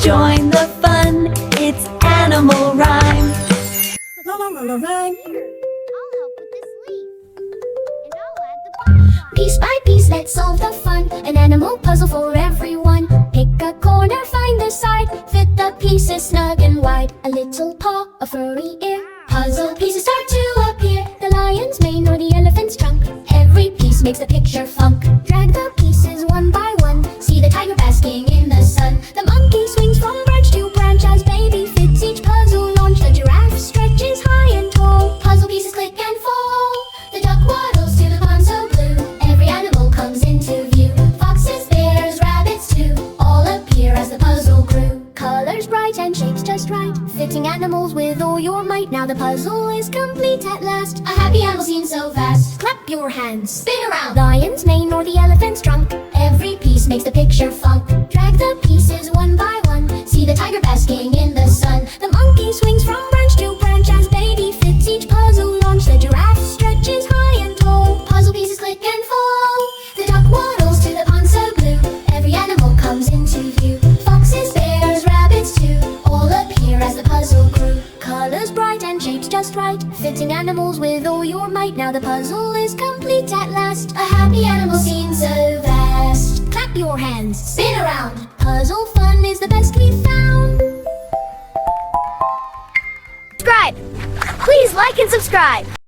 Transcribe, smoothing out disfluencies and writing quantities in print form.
Join the fun, it's animal rhyme. I'll help with this leaf. And I'll add the butterfly. Piece by piece, let's solve the fun. An animal puzzle for everyone. Pick a corner, find the side. Fit the pieces snug and wide. A little paw, a furry ear. Puzzle pieces start to appear. The lion's mane or the elephant's trunk. Every piece makes the picture funk. Drag the pieces one by one. See the tiger basking in the sun. The monkey swings from branch to branch as baby fits each puzzle launch. The giraffe stretches high and tall. Puzzle pieces click and fall. The duck waddles to the pond so blue. Every animal comes into view. Foxes, bears, rabbits too, all appear as the puzzle grew. Colors bright and shapes just right, fitting animals with all your might. Now the puzzle is complete at last. A happy animal scene so vast. Clap your hands, spin around. Lion's mane or the elephant's trunk. Every piece makes the picture funk. Drag the pieces one by one. See the tiger basking in the sun. The monkey swings from branch to branch as baby fits each puzzle launch. The giraffe stretches high and tall. Puzzle pieces click and fall. The duck waddles to the pond so blue. Every animal comes into view. Foxes, bears, rabbits too, all appear as the puzzle grew. Colors bright and shapes just right, fitting animals with all your might. Now the puzzle is complete at last. A happy animal scene so vast. Clap your hands, spin around. Puzzle fun is the best we've found. Subscribe! Please like and subscribe!